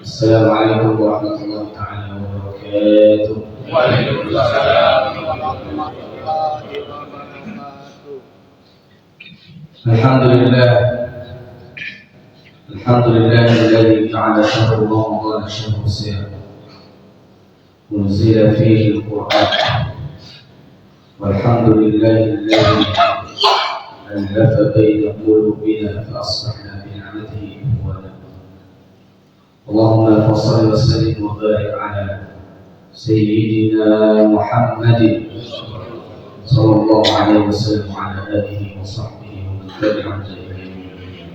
السلام عليكم ورحمة الله تعالى وبركاته. وعليكم السلام ورحمة الله وبركاته. الحمد لله الذي جعل شهر رمضان شهر الصيام ونزل فيه القرآن، والحمد لله الذي ألف بين قلوبنا فأصبحنا بنعمته إخوانا. اللهم صل وسلم وبارك على سيدنا محمد صلى الله عليه وسلم وعلى آله وصحبه ومن تبعهم بإحسان.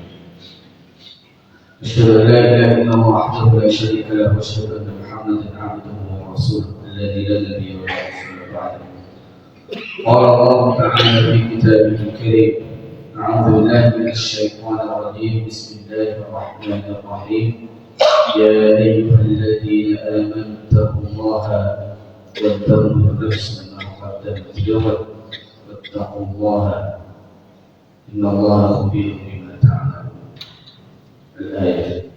أشهد أن لا إله إلا الله وحده لا شريك له، وأشهد أن محمدا عبده ورسوله الذي لا نبي ولا رسول بعده. قال الله تعالى في كتابه الكريم: أعوذ بالله من الشيطان الرجيم، بسم الله الرحمن الرحيم. يا أيها الذين آمنوا اتقوا الله ولتنظر نفس ما قدمت لغد واتقوا الله إن الله خبير بما تعملون. الآية.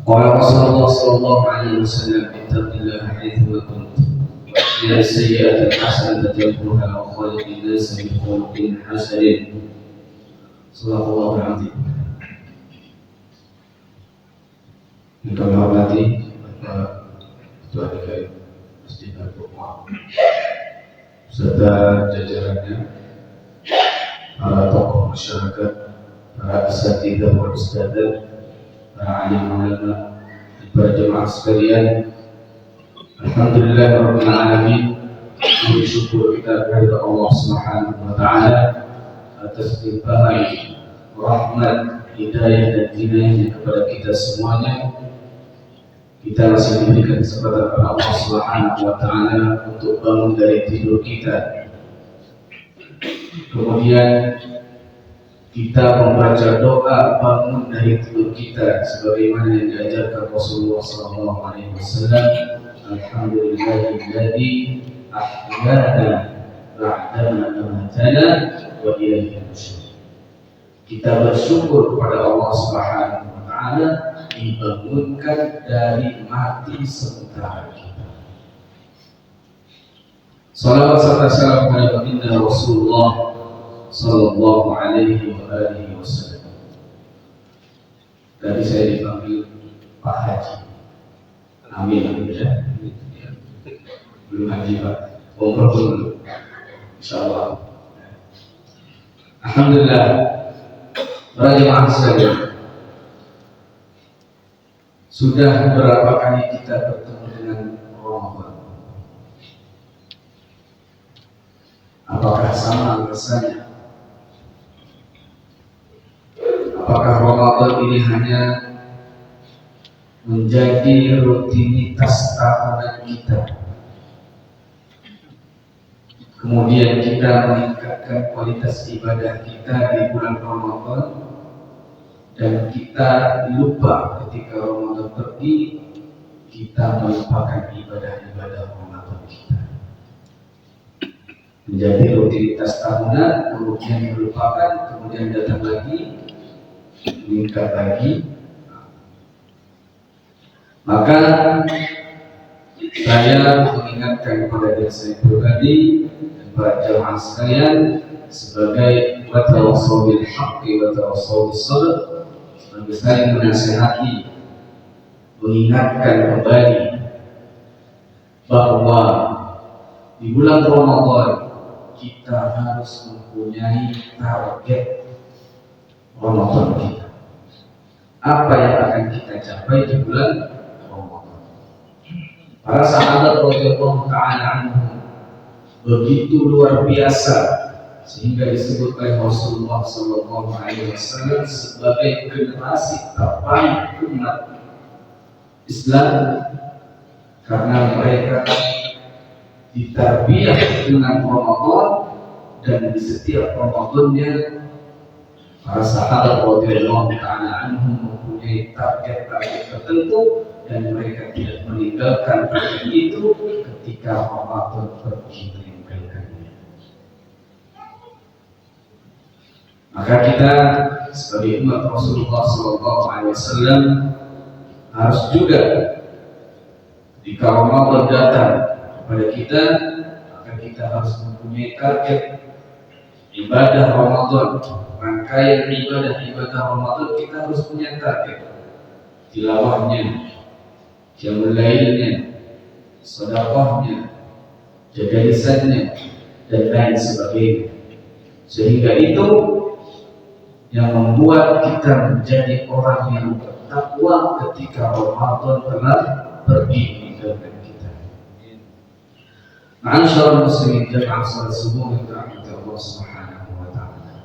قال رسول الله صلى الله عليه وسلم: اتق الله حيثما كنت، من السيئة الحسنة تمحوها، وخالق الناس بخلق حسن. صدق الله العظيم. Yang kami hormati Bapak Ketua DKI Masjid Al-Qur'an serta jajarannya, para tokoh masyarakat, para asatidzah wal ustadzah, para alim ulama, dan para jemaah sekalian. Alhamdulillah rabbil alamin. Bersyukur kita kepada Allah Subhanahu wa taala atas limpahan rahmat, hidayah dan inayahnya kepada kita semuanya. Kita masih diberikan kesempatan oleh Allah Subhanahu wa taala untuk bangun dari tidur kita. Kemudian kita membaca doa bangun dari tidur kita sebagaimana yang diajarkan Rasulullah sallallahu alaihi wasallam. Alhamdulillahilladzi ahyana ba'dama amatana wa ilaihi nusyur. Kita bersyukur kepada Allah Subhanahu wa taala dibangunkan dari mati sementara kita. Salawat serta salam kepada baginda Rasulullah sallallahu alaihi wa alihi wasallam. Tadi saya dipanggil Pak Haji. Amin ya. Belum haji Pak. Umroh dulu. Insyaallah. Alhamdulillah. Para jemaah sekalian, sudah berapa kali kita bertemu dengan Ramadan? Apakah sama rasanya? Apakah Ramadan ini hanya menjadi rutinitas tahunan kita, kemudian kita meningkatkan kualitas ibadah kita di bulan Ramadan, dan kita lupa ketika Ramadan pergi, kita melupakan ibadah-ibadah Ramadan kita. Menjadi rutinitas tahunan, kemudian melupakan, kemudian datang lagi, meningkat lagi. Maka saya mengingatkan kepada diri saya pribadi dan para jamaah sekalian sebagai watawassaw bil haqqi watawassaw bis sabr, sebagai saling menasihati, mengingatkan kembali bahwa di bulan Ramadan kita harus mempunyai target Ramadan kita. Apa yang akan kita capai di bulan Ramadan? Para sahabat radhiyallahu ta'ala anhum begitu luar biasa sehingga disebut oleh Rasulullah sallallahu alaihi wasallam sebagai generasi terbaik umat Islam, karena mereka ditarbiyah dengan Ramadan, dan di setiap Ramadannya para sahabat radhiyallahu ta'ala anhum mempunyai target-target tertentu, dan mereka tidak meninggalkan target itu ketika Ramadan pergi meninggalkannya. Maka kita sebagai umat Rasulullah SAW harus juga jika Ramadan datang kepada kita, maka kita harus mempunyai target ibadah Ramadan, rangkaian ibadah Ramadan. Kita harus punya target, tilawahnya, qiyamul lailnya, sedekahnya, jaga lisannya, dan lain sebagainya. Sehingga itu yang membuat kita menjadi orang yang bertakwa ketika Ramadan telah pergi meninggalkan kita. Ma'asyiral muslimin jamaah salat subuh yang dirahmati Allah Subhanahu wa taala.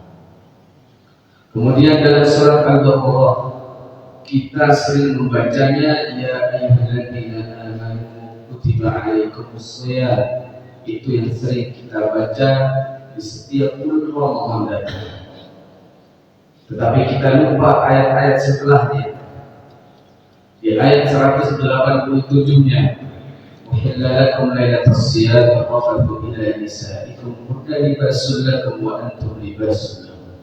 Kemudian dalam surat Al-Baqarah kita sering membacanya, ya ayyuhalladzina amanu kutiba alaikumus shiyam. Itu yang sering kita baca di setiap bulan Ramadan datang. Tetapi kita lupa ayat-ayat setelahnya. Di ayat 187-nya, "Uhilla lakum lailatas siyam rafathu ila nisaikum hunna libasun lakum wa antum libasun lahum."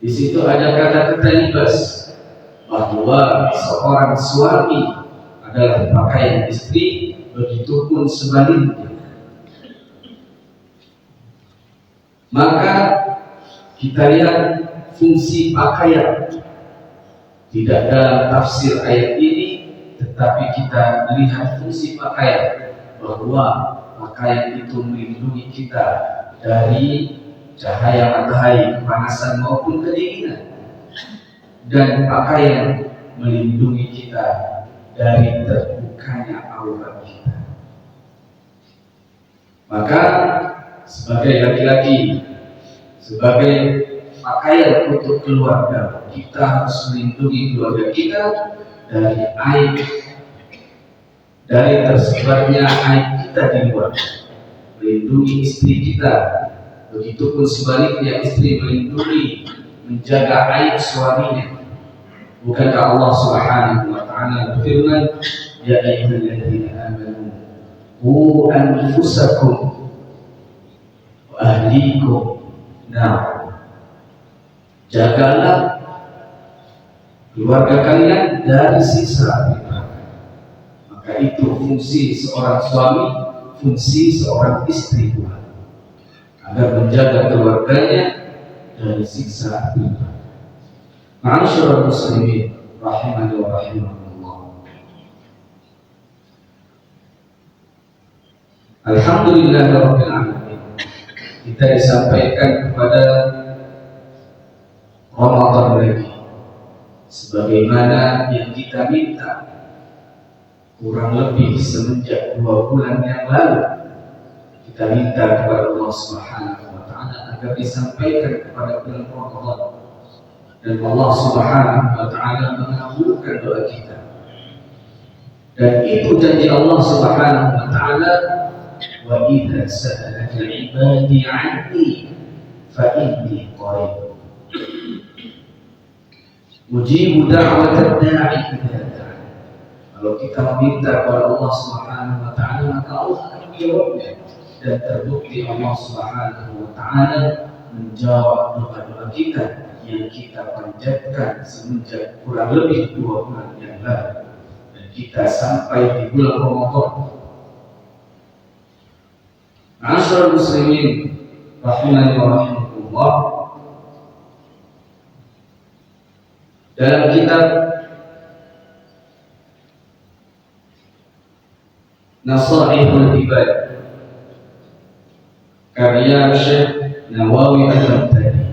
Di situ ada kata-kata libas, bahwa seorang suami adalah pakaian istri, begitupun sebaliknya. Maka kita lihat fungsi pakaian tidak dalam tafsir ayat ini, tetapi kita lihat fungsi pakaian, bahwa pakaian itu melindungi kita dari cahaya matahari, kepanasan maupun kedinginan, dan pakaian melindungi kita dari terbukanya aurat kita. Maka sebagai laki-laki, sebagai pakaian untuk keluarga, kita harus melindungi keluarga kita dari aib, dari tersebarnya aib kita di luar, melindungi istri kita. Begitupun sebaliknya, istri melindungi, menjaga aib suaminya. Bukankah Allah Subhanahu wa taala berfirman, ya ayyuhalladzina amanu qu anfusakum wa ahlikum nar. Jagalah keluarga kalian dari siksa api neraka. Maka itu fungsi seorang suami, fungsi seorang istri pula, agar menjaga keluarganya dari siksa api neraka. Ma'asyiral muslimin rahimani wa rahimakumullah. Alhamdulillahirabbil alamin. Kita disampaikan kepada Ramadan lagi, sebagaimana yang kita minta kurang lebih semenjak 2 bulan yang lalu. Kita minta kepada Allah Subhanahu wa taala agar disampaikan kepada bulan Ramadan, dan Allah Subhanahu wa taala mengabulkan doa kita. Dan itu janji Allah Subhanahu wa taala, wa idza sa'alaka 'ibadi 'anni fa inni qarib ujibu da'watad da'i idza da'a. Kalau kita meminta kepada Allah Subhanahu wa taala, maka Allah akan menjawabnya, dan terbukti Allah Subhanahu wa taala menjawab doa-doa kita yang kita panjatkan semenjak kurang lebih 2 bulan yang lalu, dan kita sampai di bulan Ramadan. Ma'asyiral muslimin rahimani wa rahimakumullah. Dalam kitab Nasaihul Ibad karya Syekh Nawawi Al-Baghdadi,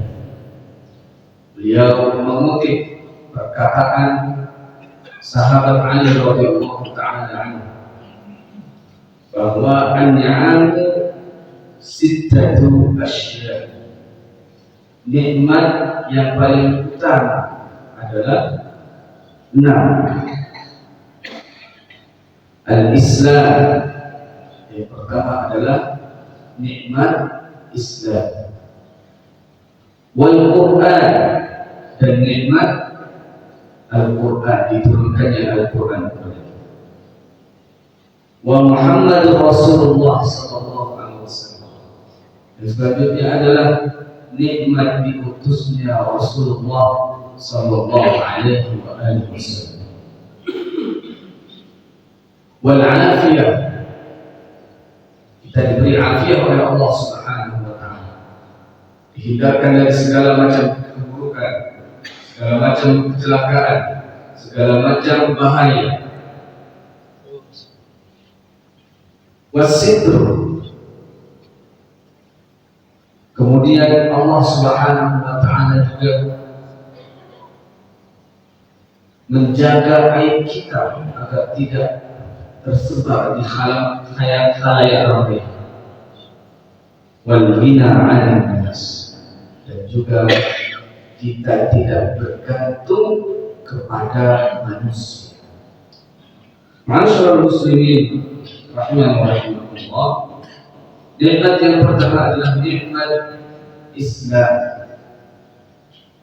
beliau mengutip perkataan sahabat Ali radhiyallahu ta'ala anhu, bahwa an-ni'amu sittatu asya'. Nikmat yang paling utama adalah 6. Al-Islam, yang pertama adalah nikmat Islam. Wal Quran, dan nikmat Al-Quran, diturunkannya Al-Quran kepada kita. Wa Muhammad Rasulullah sallallahu alaihi wasallam. Dan selanjutnya adalah nikmat diutusnya Rasulullah sallallahu alaihi wasallam. Wal afiyah, kita diberi afiah oleh Allah Subhanahu wa taala. Dihindarkan dari segala macam keburukan, segala macam kecelakaan, segala macam bahaya. Wasitr, kemudian Allah Subhanahu wa taala juga menjaga aib kita agar tidak tersebar di khalayak ramai. Wal ghina 'anil nas, dan juga kita tidak bergantung kepada manusia. Ma'asyiral muslimin rahimahullah, nikmat yang pertama adalah nikmat Islam,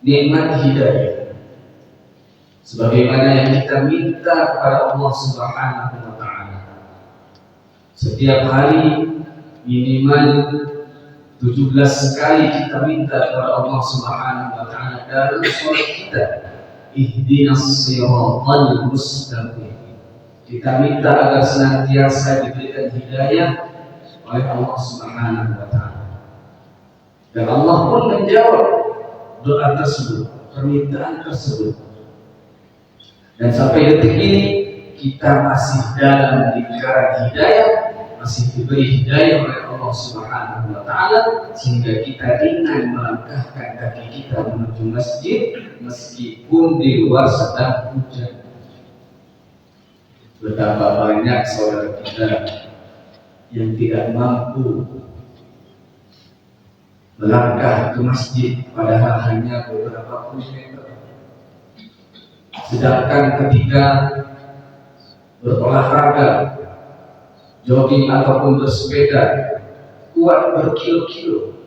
nikmat hidayah, sebagaimana yang kita minta kepada Allah Subhanahu wa taala. Setiap hari minimal 17 kali kita minta kepada Allah Subhanahu wa taala dalam salat kita, ihdinas siratal mustaqim. Kita minta agar senantiasa diberikan hidayah oleh Allah Subhanahu wa taala. Dan Allah pun menjawab doa tersebut, permintaan tersebut. Dan sampai detik ini kita masih dalam lingkaran hidayah, masih diberi hidayah oleh Allah Subhanahu wa taala, sehingga kita ringan melangkahkan kaki kita menuju masjid meskipun di luar sedang hujan. Betapa banyak saudara kita yang tidak mampu melangkah ke masjid padahal hanya beberapa puluh meter. Sedangkan ketika berolahraga, jogging ataupun bersepeda, kuat berkilo-kilo.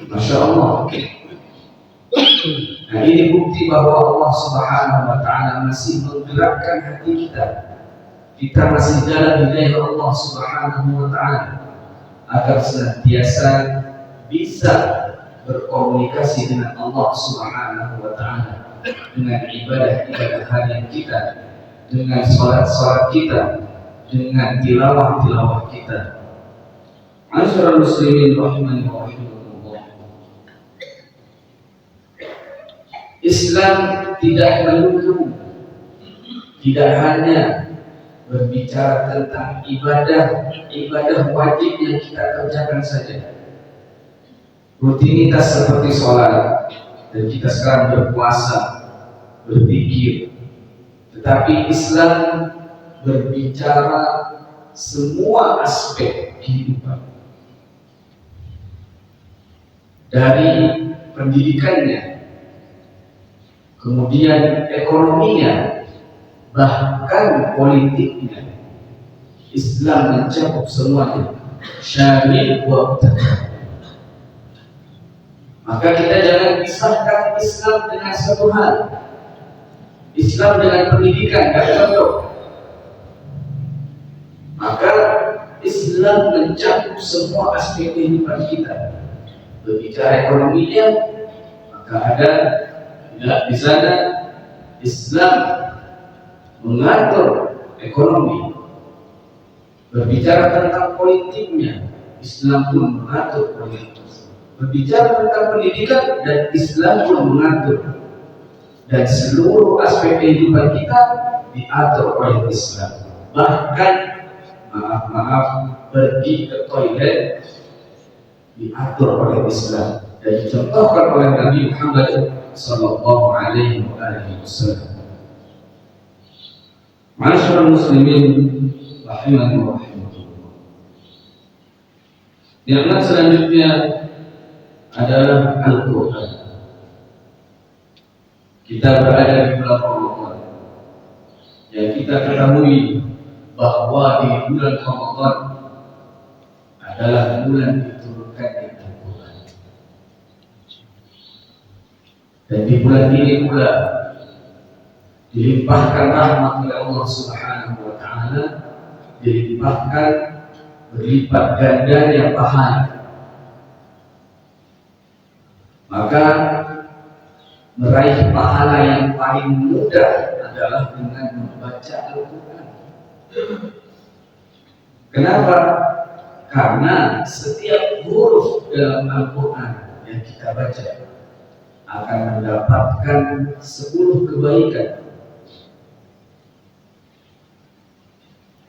Masya Allah. Nah, ini bukti bahwa Allah Subhanahu wa taala masih menggerakkan hati kita. Kita masih dalam hidayah Allah Subhanahu wa taala agar senantiasa bisa berkomunikasi dengan Allah Subhanahu wa taala, dengan ibadah-ibadah harian kita, dengan salat-salat kita, dengan tilawah-tilawah kita. Ma'asyiral muslimin rahimani wa rahimakumullah. Islam tidak melulu, tidak hanya berbicara tentang ibadah wajib yang kita kerjakan saja, rutinitas seperti sholat, dan kita sekarang berpuasa, berzikir. Tetapi Islam berbicara semua aspek kehidupan, dari pendidikannya, kemudian ekonominya, bahkan politiknya. Islam mencakup semuanya, syamil wa mutakab. Maka kita jangan pisahkan Islam dengan satu hal. Islam dengan pendidikan tidak cocok. Maka Islam mencakup semua aspek kehidupan kita. Berbicara ekonominya, maka ada di sana Islam mengatur ekonomi. Berbicara tentang politiknya, Islam pun mengatur politik. Berbicara tentang pendidikan, dan Islam pun mengatur. Dan seluruh aspek kehidupan kita diatur oleh Islam. Bahkan maaf pergi ke toilet diatur oleh Islam dan dicontohkan oleh Nabi Muhammad sallallahu alaihi wasallam. Ma'asyiral muslimin rahimani wa rahimakumullah. Nikmat selanjutnya adalah Al-Quran. Kita berada di bulan Ramadan, yang kita ketahui bahwa di bulan Ramadan adalah bulan diturunkannya Al-Quran. Dan di bulan ini pula dilimpahkan rahmat oleh Allah Subhanahu wa taala, dilimpahkan berlipat gandanya pahala Maka meraih pahala yang paling mudah adalah dengan membaca Al-Quran. Kenapa? Karena setiap huruf dalam Al-Quran yang kita baca akan mendapatkan 10 kebaikan.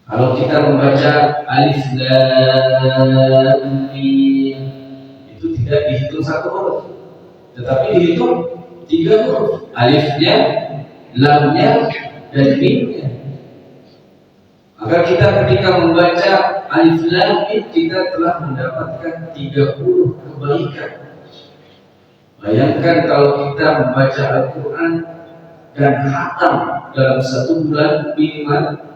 Kalau kita membaca Alif Lam Mim, itu tidak dihitung 1 huruf, tetapi dihitung 3 huruf, alifnya, lamnya, dan mimnya. Maka kita ketika membaca Alif Lam Mim, kita telah mendapatkan 30 kebaikan. Bayangkan kalau kita membaca Al-Quran dan khatam dalam 1 bulan minimal,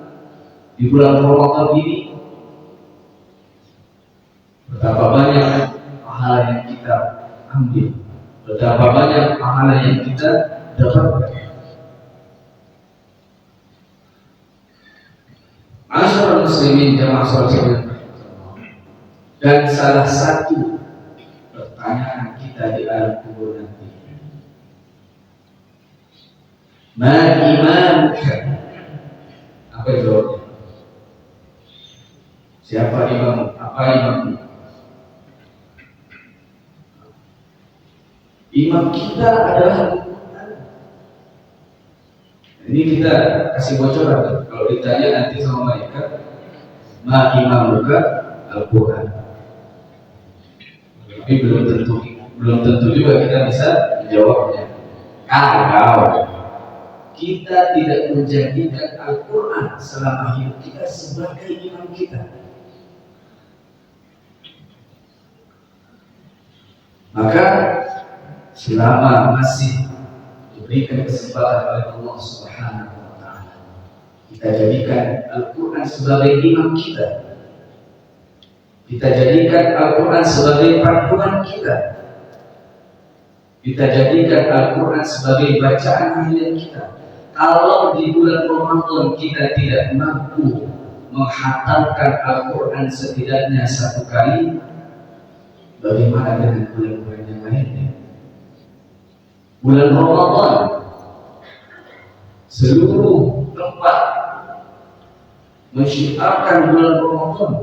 di bulan Ramadan ini, betapa banyak pahala yang kita ambil, betapa banyak pahala yang kita dapatkan. Ma'asyiral muslimin jamaah salat. Dan salah satu pertanyaan kita di alam kubur nanti, ma imamuka? Apa jawabnya? Siapa imam? Apa imammu? Imam kita adalah Al-Quran. Ini kita kasih bocoran. Kalau ditanya nanti sama mereka, ma imamuka? Al-Quran. Tapi belum tentu juga kita bisa menjawabnya. Kalau kita tidak menjadikan Al-Quran selama hidup kita sebagai imam kita, maka selama masih diberikan kesempatan oleh Allah Subhanahu wa Ta'ala, kita jadikan Al-Quran sebagai imam kita. Kita jadikan Al-Quran sebagai panduan kita. Kita jadikan Al-Quran sebagai bacaan harian kita. Kalau di bulan Ramadan kita tidak mampu menghatamkan Al-Quran setidaknya 1 kali, bagaimana dengan bulan-bulan yang lainnya? Bulan Ramadan, seluruh tempat mensyiarkan bulan Ramadan,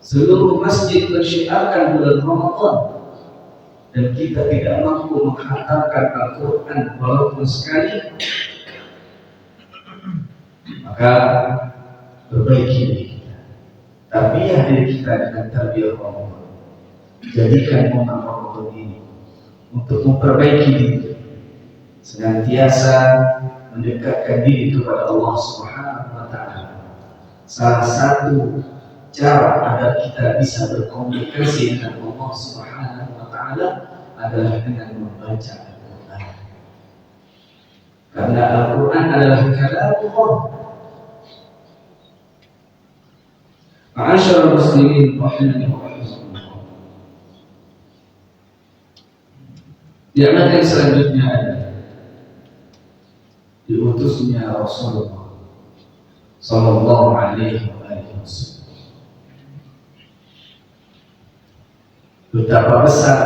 seluruh masjid mensyiarkan bulan Ramadan, dan kita tidak mampu menghatamkan Al-Quran walaupun sekali, maka perbaiki diri kita, tarbiyah diri kita dengan tarbiyah Ramadan. Jadikan momen Ramadan ini untuk memperbaiki diri, senantiasa mendekatkan diri kepada Allah Subhanahu wa Ta'ala. Salah satu cara agar kita bisa berkomunikasi dengan Allah Subhanahu wa Ta'ala adalah dengan membaca Al-Quran. Karena Al-Quran adalah kalamullah. Ma'asyiral muslimin rahimani wa rahimakumullah. Nikmat yang selanjutnya adalah diutusnya Rasulullah sallallahu alaihi wasallam. Betapa besar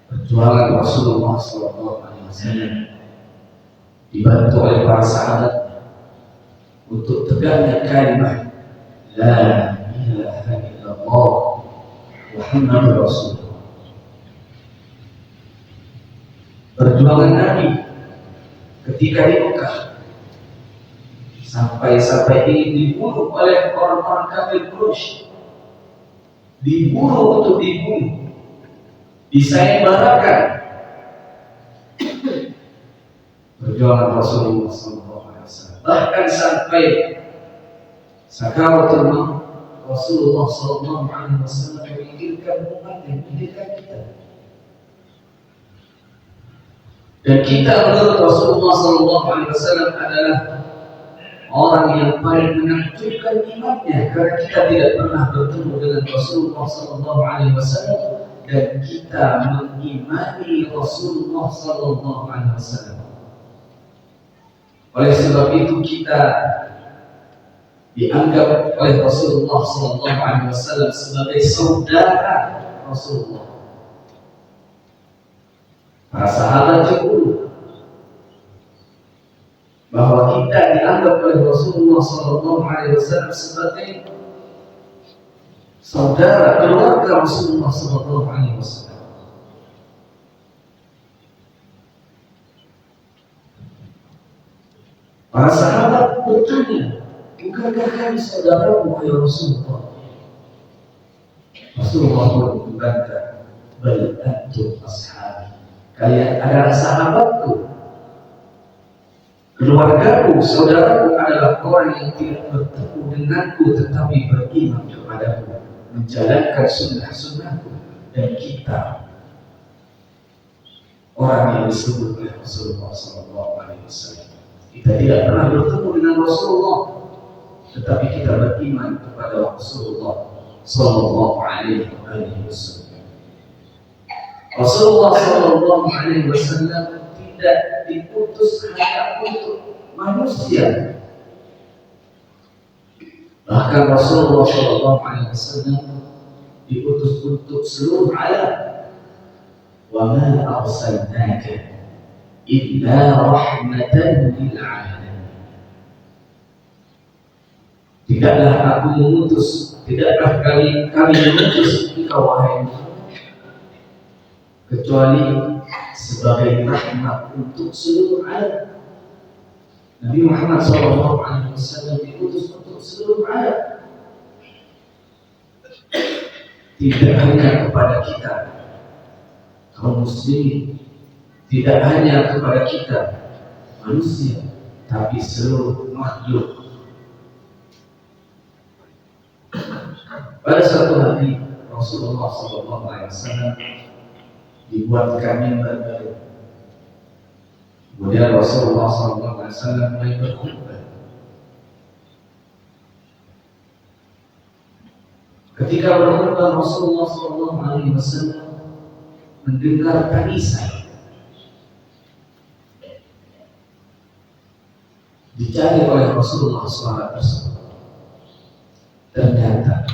perjuangan Rasulullah sallallahu alaihi wasallam dibantu oleh para sahabat untuk tegaknya kalimat la ilaha illallah Muhammadur Rasulullah. Perjuangan Nabi ketika di Mekah sampai ingin dibunuh oleh orang-orang kafir Quraisy, dibunuh untuk dibunuh, disayembarakan. Perjuangan Rasulullah SAW, bahkan sampai sakaratul maut, Rasulullah SAW memikirkan umatnya, memikirkan kita. Dan kita menurut Rasulullah SAW adalah orang yang paling menakjubkan imannya, karena kita tidak pernah bertemu dengan Rasulullah SAW dan kita mengimani Rasulullah SAW. Oleh sebab itu kita dianggap oleh Rasulullah SAW sebagai saudara Rasulullah. Para sahabat cemburu bahwa kita dianggap oleh Rasulullah SAW sebagai saudara keluarga Rasulullah SAW. Para sahabat bertanya, bukankah kami saudaramu ya Rasulullah? Rasulullah pun membantah, bal antum ashabi, kalian adalah sahabatku. Keluargaku, saudaraku adalah orang yang tidak bertemu denganku tetapi beriman kepadaku, menjalankan sunnah-sunnahku. Dan kita orang yang disebut oleh Rasulullah SAW. Kita tidak pernah bertemu dengan Rasulullah, tetapi kita beriman kepada Rasulullah SAW. Rasulullah SAW tidak diputus hanya untuk manusia. Bahkan Rasulullah SAW diutus untuk seluruh alam. Wa ma arsalnaka illa rahmatan lil alamin. Tidaklah aku mengutus, tidaklah kami mengutus engkau wahai Muhammad kecuali sebagai rahmat untuk seluruh alam. Nabi Muhammad SAW diutus untuk seluruh alam, tidak hanya kepada kita kaum muslimin, tidak hanya kepada kita manusia, tapi seluruh makhluk. Pada suatu hari Rasulullah SAW dibuatkan mimbar baru. Kemudian Rasulullah SAW mulai berkhutbah. Ketika berkhutbah, Rasulullah SAW mendengar tangisan. Dicari oleh Rasulullah suara tersebut. Ternyata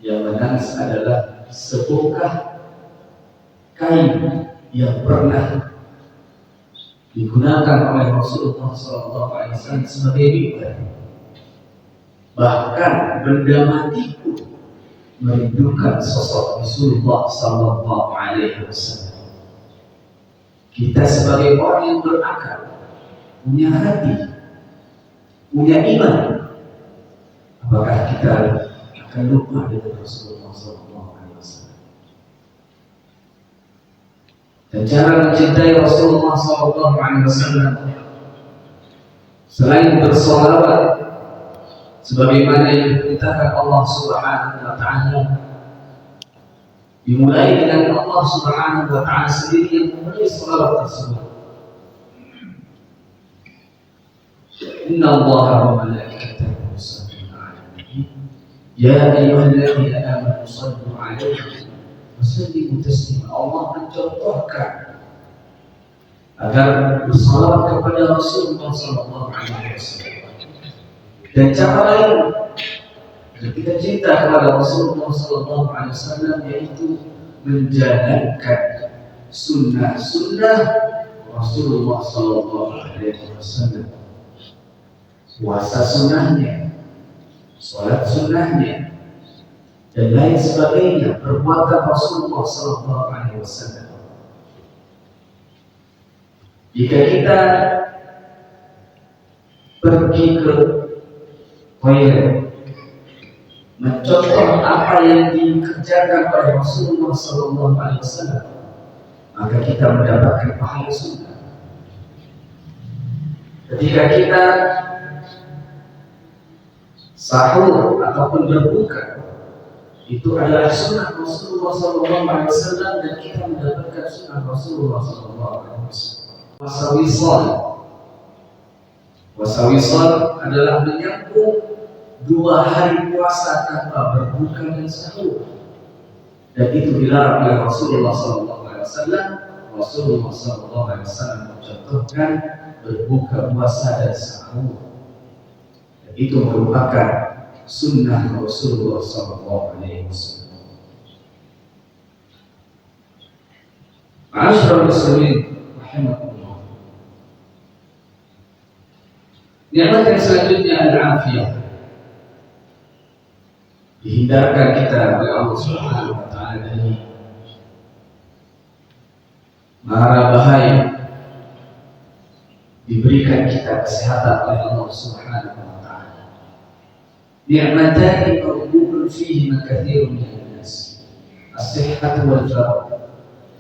yang menangis adalah sebongkah kain yang pernah digunakan oleh Rasulullah SAW sebagai mimbar. Bahkan benda mati pun merindukan sosok Rasulullah SAW. Kita sebagai orang yang berakal, punya hati, punya iman, apakah kita akan lupa dengan Rasulullah SAW? Dan cara mencintai Rasulullah SAW selain bersolawat sebagaimana yang diperintahkan Allah Subhanahu wa Ta'ala, dimulai dengan Allah Subhanahu wa Ta'ala sendiri yang memulai salawat tersebut. Inna Allah wa malaikatahu yusalluna 'alan nabi ya ayyuhalladzina amanu sallu 'alaihi wa sallimu taslima. Allah mencontohkan agar bersalawat kepada Rasulullah SAW. Dan cara lain kita cinta kepada Rasulullah SAW yaitu menjalankan sunnah-sunnah Rasulullah SAW. Puasa sunnahnya, sholat sunnahnya, dan lain sebagainya, perbuatan Rasulullah SAW. Jika kita pergi ke toilet, mencontoh apa yang dikerjakan oleh Rasulullah SAW, maka kita mendapatkan pahala sunnah. Ketika kita sahur ataupun berbuka, itu adalah sunnah Rasulullah SAW, dan kita mendapatkan sunnah Rasulullah SAW. Wasawisal adalah menyambung 2 hari puasa tanpa berbuka dan sahur, dan itu dilarang oleh Rasulullah SAW. Rasulullah SAW mencontohkan berbuka puasa dan sahur, dan itu merupakan sunnah Rasulullah SAW. Ma'asyiral muslimin rahimakumullah. Nikmat yang selanjutnya al-afiyah. Dihindarkan kita oleh Allah Subhanahu wa taala dari mara bahaya. Diberikan kita kesehatan oleh Allah Subhanahu wa taala. Ni'matani mawjudun fihi katsirun minan nas. As-sihhatu wal faragh.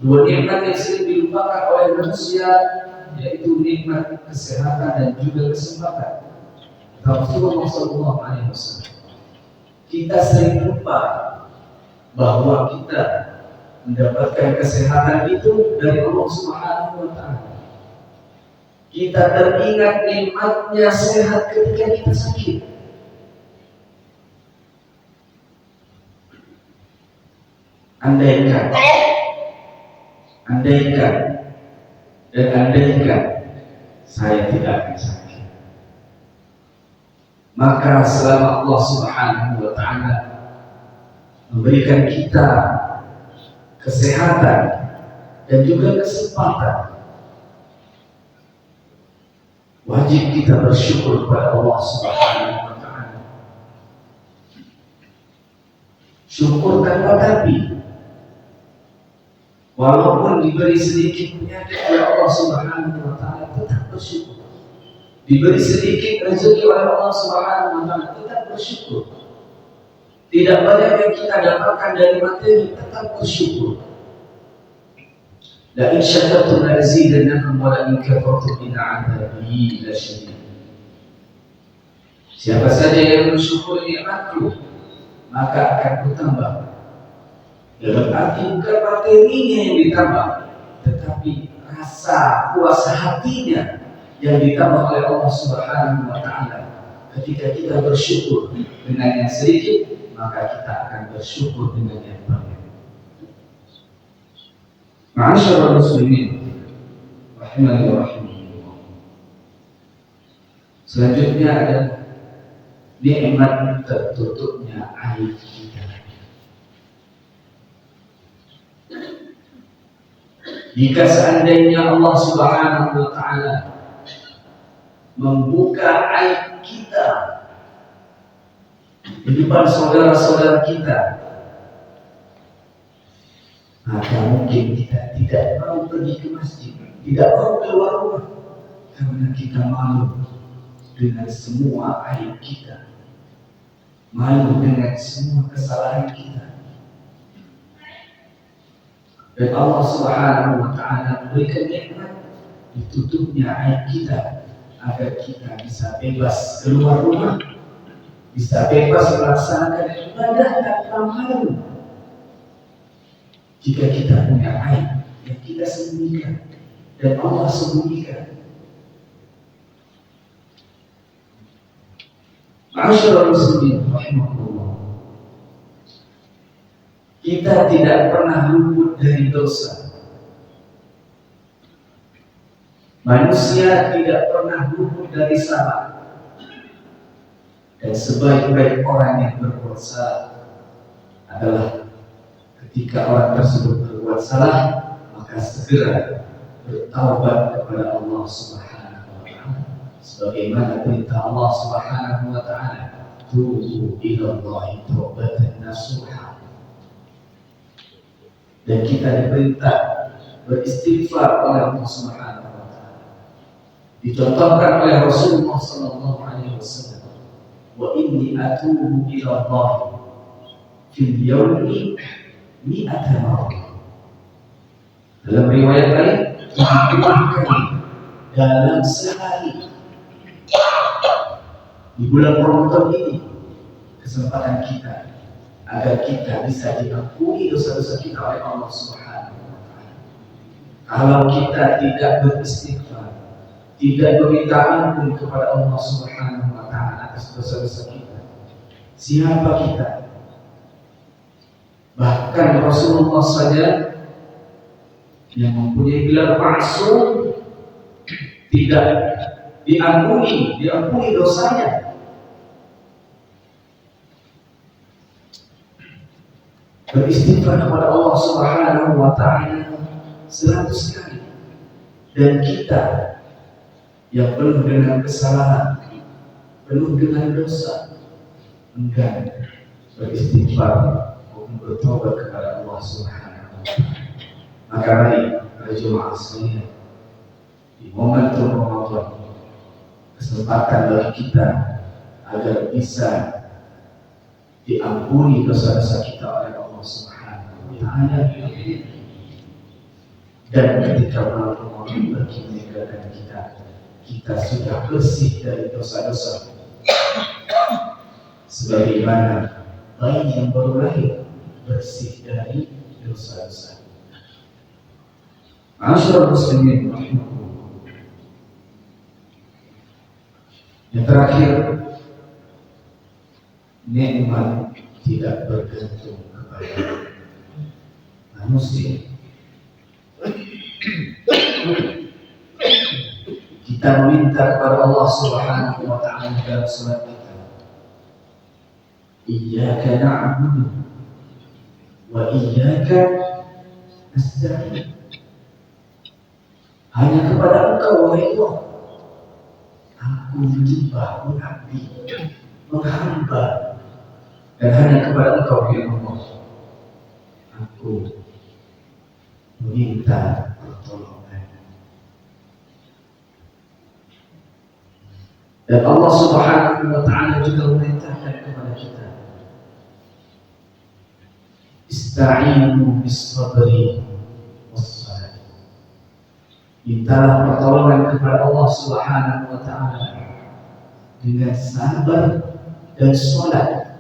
Dua nikmat yang sering dilupakan oleh manusia, yaitu nikmat kesehatan dan juga kesempatan. Rasulullah SAW, kita sering lupa bahwa kita mendapatkan kesehatan itu dari Allah Subhanahu wa taala. Kita teringat nikmatnya sehat ketika kita sakit. Andaikan saya tidak akan sakit, maka selama Allah Subhanahu wa taala memberikan kita kesehatan dan juga kesempatan, wajib kita bersyukur kepada Allah Subhanahu wa taala. Syukur tanpa tapi. Walaupun diberi sedikit penyakit oleh Allah Subhanahu wa taala, tetap bersyukur. Diberi sedikit rezeki oleh Allah Subhanahu wa taala, tetap bersyukur. Tidak banyak yang kita dapatkan dari materi, tetap bersyukur. La in syakartum la azidannakum wa la in kafartum inna 'adzabi lasyadid. Siapa saja yang bersyukur nikmatku, maka akan bertambah. Dalam arti bukan materinya yang ditambah, tetapi rasa puas hatinya yang ditambah oleh Allah Subhanahu wa taala. Ketika kita bersyukur dengan yang sedikit, maka kita akan bersyukur dengan yang banyak. Ma'asyiral muslimin rahimani wa rahimakumullah. Selanjutnya adalah nikmat tertutupnya aib kita. Jika seandainya Allah Subhanahu wa taala membuka aib kita di depan saudara-saudara kita, maka mungkin kita tidak mau pergi ke masjid, tidak mau keluar rumah, karena kita malu dengan semua aib kita, malu dengan semua kesalahan kita. Dan Allah Subhanahu wa taala memberikan nikmat ditutupnya aib kita agar kita bisa bebas keluar rumah, bisa bebas melaksanakan ibadah tanpa malu. Jika kita punya aib yang kita sembunyikan dan Allah sembunyikan. Ma'asyiral muslimin rahimakumullah. Kita tidak pernah luput dari dosa. Manusia tidak pernah luput dari salah. Dan sebaik-baik orang yang berbuat salah adalah ketika orang tersebut berbuat salah, maka segera bertaubat kepada Allah Subhanahu wa taala. Sebagaimana perintah Allah Subhanahu wa taala, tubu ilallahi taubatan nasuha. Dan kita diperintah beristighfar oleh Allah Subhanahu wa taala. Dicontohkan oleh Rasulullah sallallahu alaihi wasallam, wa inni atubu ila Allah fil yawmi mi'ata marrah. Dalam riwayat lain, dalam sehari. Di bulan Ramadan ini kesempatan kita agar kita bisa diampuni dosa-dosa kita oleh Allah Subhanahu wa taala. Kalau kita tidak beristighfar, tidak meminta ampun kepada Allah Subhanahu wa taala atas dosa-dosa kita, siapa kita? Bahkan Rasulullah saja yang mempunyai gelar maksum tidak diampuni dosanya. Beristighfar kepada Allah Subhanahu wa taala 100 kali. Dan kita yang penuh dengan kesalahan, penuh dengan dosa, enggan beristighfar maupun bertobat kepada Allah Subhanahu wa Ta'ala. Maka mari para jemaah sekalian, di momentum Ramadan, kesempatan bagi kita agar bisa diampuni dosa-dosa kita oleh Allah Subhanahu wa Ta'ala. Dan ketika bulan Ramadan bagi meninggalkan kita sudah bersih dari dosa-dosa, sebagaimana bayi yang baru lahir bersih dari dosa-dosa. Ma'asyiral muslimin rahimakumullah. Yang terakhir, nikmat tidak bergantung kepada manusia. Kita meminta kepada Allah Subhanahu wa Ta'ala dalam surat kita, Iyyaka na'budu wa iyyaka nasta'in. Hanya kepada Engkau, wahai Allah, aku menyembah, mengabdi, menghamba, dan hanya kepada Engkau, ya Allah, aku meminta pertolongan. Dan Allah Subhanahu wa Ta'ala juga memerintahkan kepada kita, Ista'inu bis-sabri was-salat. Mintalah pertolongan kepada Allah Subhanahu wa Ta'ala dengan sabar dan sholat.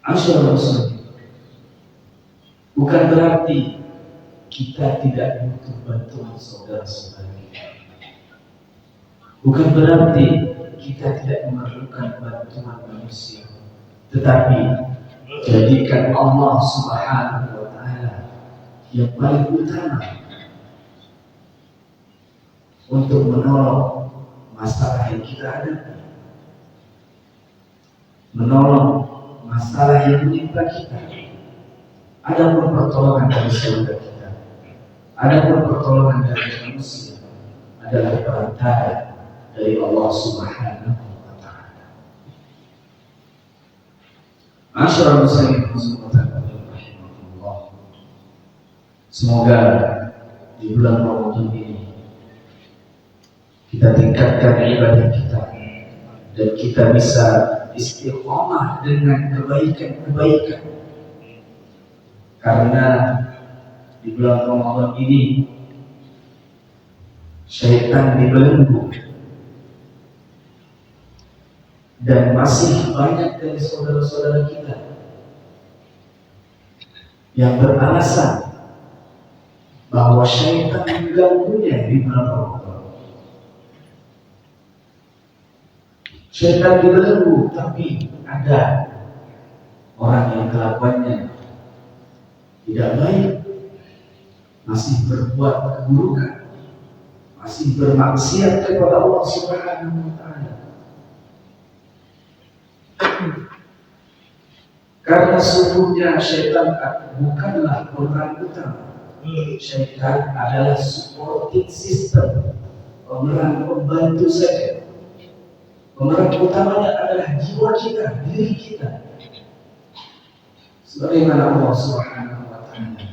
Ma'asyiral muslimin, bukan berarti kita tidak butuh bantuan saudara-saudara kita. Bukan berarti kita tidak memerlukan bantuan manusia. Tetapi jadikan Allah Subhanahu wa Ta'ala yang paling utama untuk menolong masalah yang kita hadapi, menolong masalah yang menimpa kita. Adapun pertolongan dari saudara kita, adapun pertolongan dari manusia adalah perantara dari Allah Subhanahu wa Ta'ala. Ma'asyiral muslimin rahimahullah. Semoga di bulan Ramadan ini kita tingkatkan ibadah kita dan kita bisa istiqomah dengan kebaikan-kebaikan. Karena di bulan Ramadan ini syaitan dibelenggu dan masih banyak dari saudara-saudara kita yang beralasan bahwa syaitan mengganggunya di bulan Ramadan. Syaitan dibelenggu, tapi ada orang yang kelakuannya tidak baik, masih berbuat keburukan, masih bermaksiat kepada Allah Subhanahu wa Ta'ala. Karena sungguhnya syaitan bukanlah pemeran utama. Syaitan adalah supporting system, pemeran pembantu saja. Pemeran utamanya adalah jiwa kita, diri kita. Sebagaimana Allah Subhanahu wa Ta'ala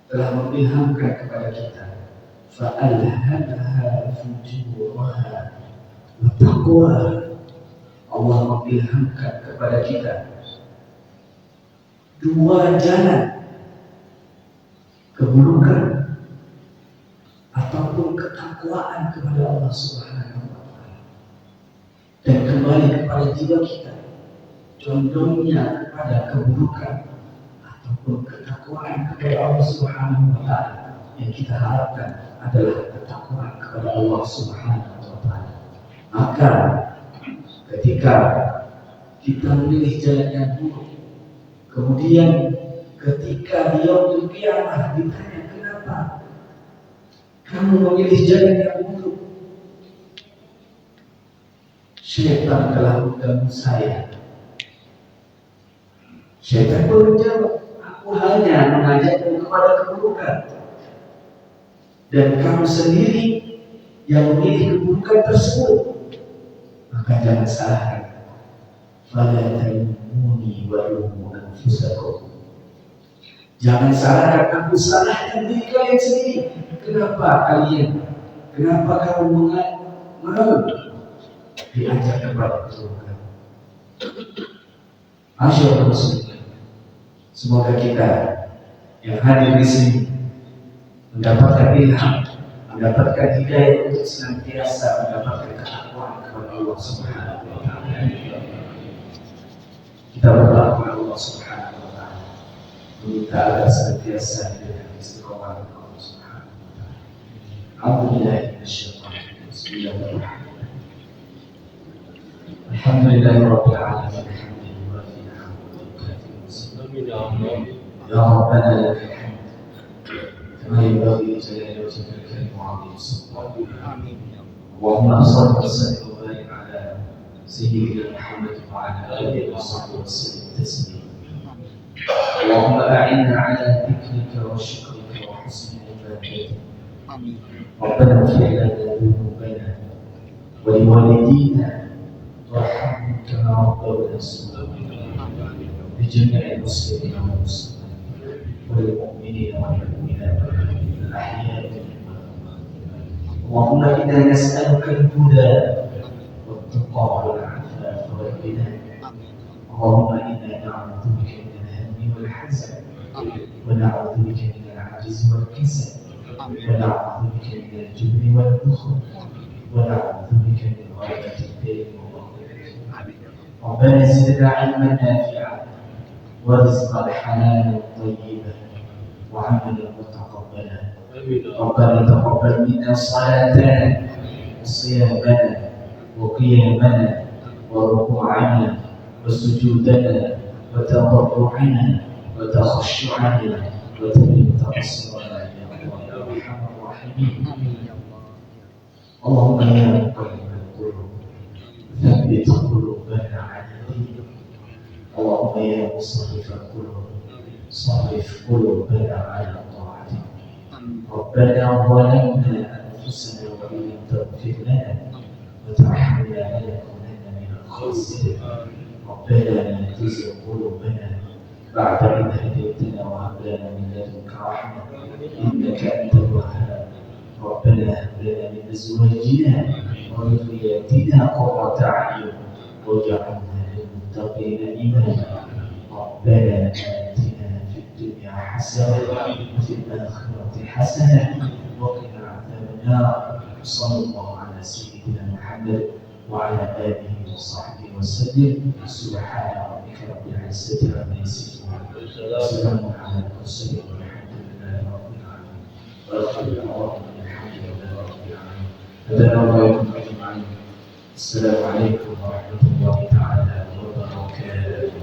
telah mengilhamkan kepada kita, fa'alhamaha fujuraha wa taqwaha. Allah mengilhamkan kepada kita dua jalan, keburukan ataupun ketakwaan kepada Allah Subhanahu wa Ta'ala. Dan kembali kepada jiwa kita, condongnya kepada keburukan ataupun ketakwaan kepada Allah Subhanahu wa Ta'ala. Yang kita harapkan adalah ketakwaan kepada Allah Subhanahu wa Ta'ala. Maka ketika kita memilih jalan yang buruk, kemudian ketika di yaumul qiyamah ditanya, kenapa kamu memilih jalan yang buruk? Syaitan telah mengganggu saya. Syaitan pun menjawab, Aku hanya mengajakmu kepada keburukan, dan kamu sendiri yang memilih keburukan tersebut. Maka jangan salahkan. Fala talumuni wa lumu anfusakum. Jangan salahkan aku, salahkan diri kalian sendiri. Kenapa kamu mau diajak kepada keburukan? Masyaallah muslimin. Semoga kita yang hadir di sini mendapatkan ilham, mendapatkan hidayah untuk senantiasa mendapatkan ketakwaan kepada Allah Subhanahu wa taala. Kita berdoa kepada Allah Subhanahu wa taala, meminta agar senantiasa diberikan istiqomah kepada Allah Subhanahu wa taala. Alhamdulillah, bismillahirrahmanirrahim. Alhamdulillahirabbil alamin. يا ربنا لك الحمد كما ينبغي لجلال وجهك الكريم وعظيم سلطانك. اللهم صل وسلم وبارك على سيدنا محمد وعلى اله وصحبه وسلم تسليما. اللهم اعنا على ذكرك وشكرك وحسن عبادتك. ربنا اغفر لنا ذنوبنا ولوالدينا وارحمهم كما ربونا صغيرا. لجميع المسلمين والمسلمات والمؤمنين والمؤمنات الأحياء والأموات. اللهم إنا نسألك الهدى والتقى والعفاف والغنى. اللهم إنا نعوذ بك من الهم والحزن، ونعوذ بك من العجز والكسل، ونعوذ بك من الجبن والبخل، ونعوذ بك من غلبة الدين والضغط. ربنا زدنا علما نافعا ورزقا حلالا طيبا وعملا متقبلا. ربنا تقبل منا صلاتنا وصيامنا وقيامنا وركوعنا وسجودنا وتضرعنا وتخشعنا وتمن تقصيرنا يا الله يا ارحم الراحمين. اللهم يا مقلب القلوب ثبت قلوبنا على دينك. اللهم يا مصرف القلوب صرف قلوبنا على طاعتك. ربنا ظلمنا انفسنا وان لم تغفر لنا وترحمنا لنكونن من الخاسرين. ربنا لا تزغ قلوبنا بعد إذ هديتنا وهب لنا من لدنك رحمة إنك أنت الوهاب. ربنا هب لنا من أزواجنا وذرياتنا قرة أعين واجعلنا للمتقين إماما. ربنا آتنا في الدنيا حسنة وفي الآخرة حسنة وقنا عذاب النار. صلى الله على سيدنا محمد وعلى آله وصحبه وسلم. سبحان ربك رب العزة عما يصفون وسلام على المرسلين والحمد لله رب العالمين. وآخر دعوانا الحمد لله رب العالمين. هدانا الله أجمعين. السلام عليكم ورحمة الله تعالى وبركاته.